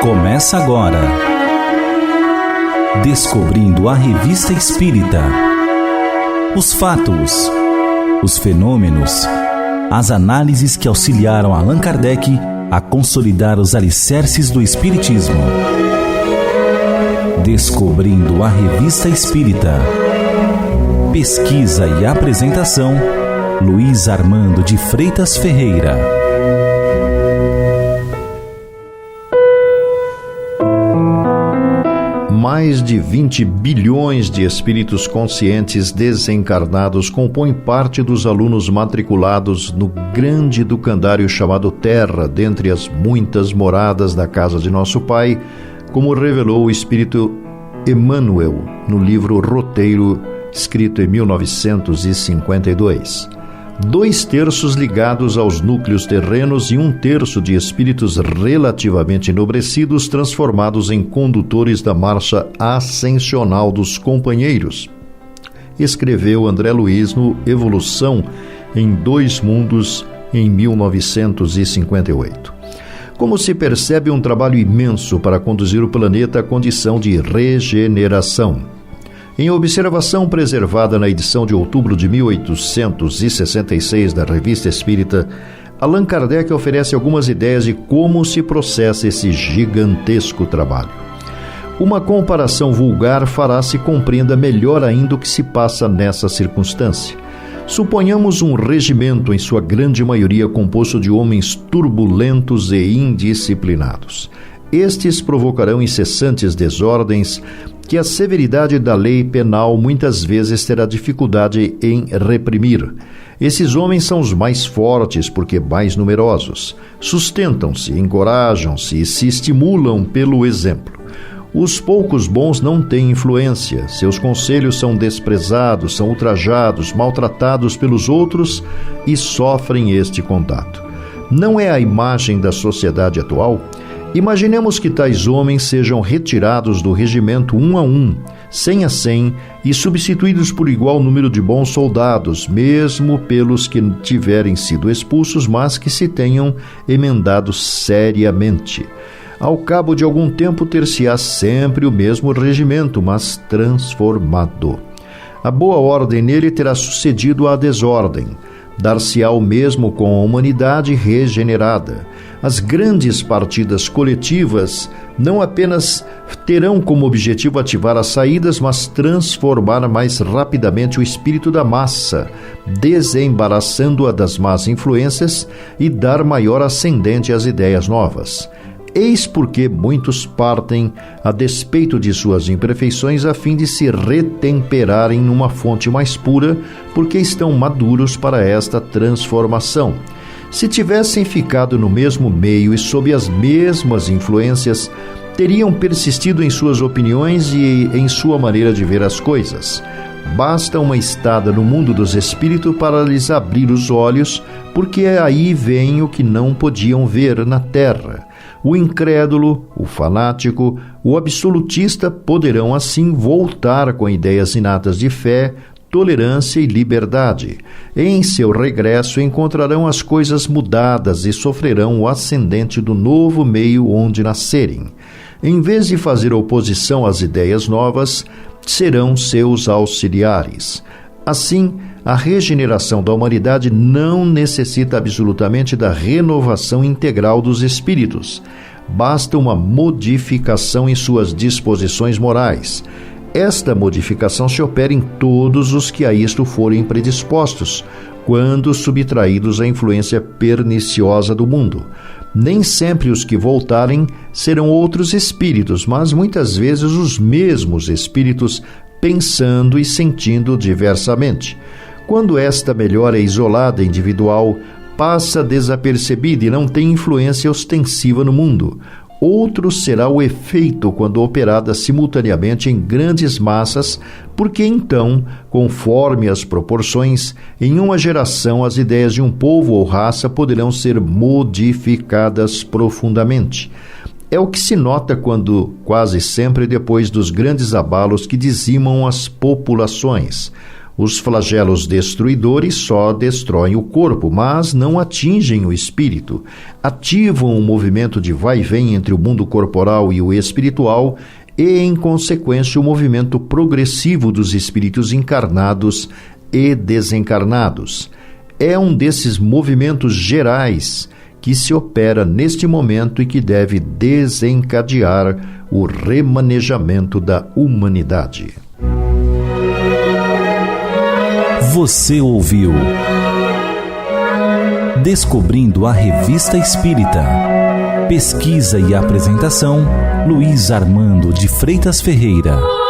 Começa agora Descobrindo a Revista Espírita. Os fatos, os fenômenos, as análises que auxiliaram Allan Kardec a consolidar os alicerces do Espiritismo. Descobrindo a Revista Espírita. Pesquisa e apresentação, Luiz Armando de Freitas Ferreira. Mais de 20 bilhões de espíritos conscientes desencarnados compõem parte dos alunos matriculados no grande educandário chamado Terra, dentre as muitas moradas da casa de nosso Pai, como revelou o espírito Emmanuel no livro Roteiro, escrito em 1952. 2/3 ligados aos núcleos terrenos e 1/3 de espíritos relativamente enobrecidos transformados em condutores da marcha ascensional dos companheiros, escreveu André Luiz no Evolução em Dois Mundos, em 1958. Como se percebe, um trabalho imenso para conduzir o planeta à condição de regeneração. Em observação preservada na edição de outubro de 1866 da Revista Espírita, Allan Kardec oferece algumas ideias de como se processa esse gigantesco trabalho. Uma comparação vulgar fará se compreenda melhor ainda o que se passa nessa circunstância. Suponhamos um regimento, em sua grande maioria composto de homens turbulentos e indisciplinados. Estes provocarão incessantes desordens que a severidade da lei penal muitas vezes terá dificuldade em reprimir. Esses homens são os mais fortes porque mais numerosos. Sustentam-se, encorajam-se e se estimulam pelo exemplo. Os poucos bons não têm influência. Seus conselhos são desprezados, são ultrajados, maltratados pelos outros e sofrem este contato. Não é a imagem da sociedade atual? Imaginemos que tais homens sejam retirados do regimento 1 a 1, 100 a 100, e substituídos por igual número de bons soldados, mesmo pelos que tiverem sido expulsos, mas que se tenham emendado seriamente. Ao cabo de algum tempo, ter-se-á sempre o mesmo regimento, mas transformado. A boa ordem nele terá sucedido à desordem. Dar-se-á o mesmo com a humanidade regenerada. As grandes partidas coletivas não apenas terão como objetivo ativar as saídas, mas transformar mais rapidamente o espírito da massa, desembaraçando-a das más influências e dar maior ascendente às ideias novas. Eis porque muitos partem, a despeito de suas imperfeições, a fim de se retemperarem numa fonte mais pura, porque estão maduros para esta transformação. Se tivessem ficado no mesmo meio e sob as mesmas influências, teriam persistido em suas opiniões e em sua maneira de ver as coisas. Basta uma estada no mundo dos espíritos para lhes abrir os olhos, porque aí vem o que não podiam ver na terra. O incrédulo, o fanático, o absolutista poderão assim voltar com ideias inatas de fé, tolerância e liberdade. Em seu regresso encontrarão as coisas mudadas e sofrerão o ascendente do novo meio onde nascerem. Em vez de fazer oposição às ideias novas, serão seus auxiliares. Assim, a regeneração da humanidade não necessita absolutamente da renovação integral dos espíritos. Basta uma modificação em suas disposições morais. Esta modificação se opera em todos os que a isto forem predispostos, quando subtraídos à influência perniciosa do mundo. Nem sempre os que voltarem serão outros espíritos, mas muitas vezes os mesmos espíritos pensando e sentindo diversamente. Quando esta melhora é isolada, individual, passa desapercebida e não tem influência ostensiva no mundo. Outro será o efeito quando operada simultaneamente em grandes massas, porque então, conforme as proporções, em uma geração as ideias de um povo ou raça poderão ser modificadas profundamente. É o que se nota quando, quase sempre depois dos grandes abalos que dizimam as populações, Os flagelos destruidores só destroem o corpo, mas não atingem o espírito. Ativam um movimento de vai e vem entre o mundo corporal e o espiritual e, em consequência, o movimento progressivo dos espíritos encarnados e desencarnados. É um desses movimentos gerais que se opera neste momento e que deve desencadear o remanejamento da humanidade. Você ouviu Descobrindo a Revista Espírita. Pesquisa e apresentação, Luiz Armando de Freitas Ferreira.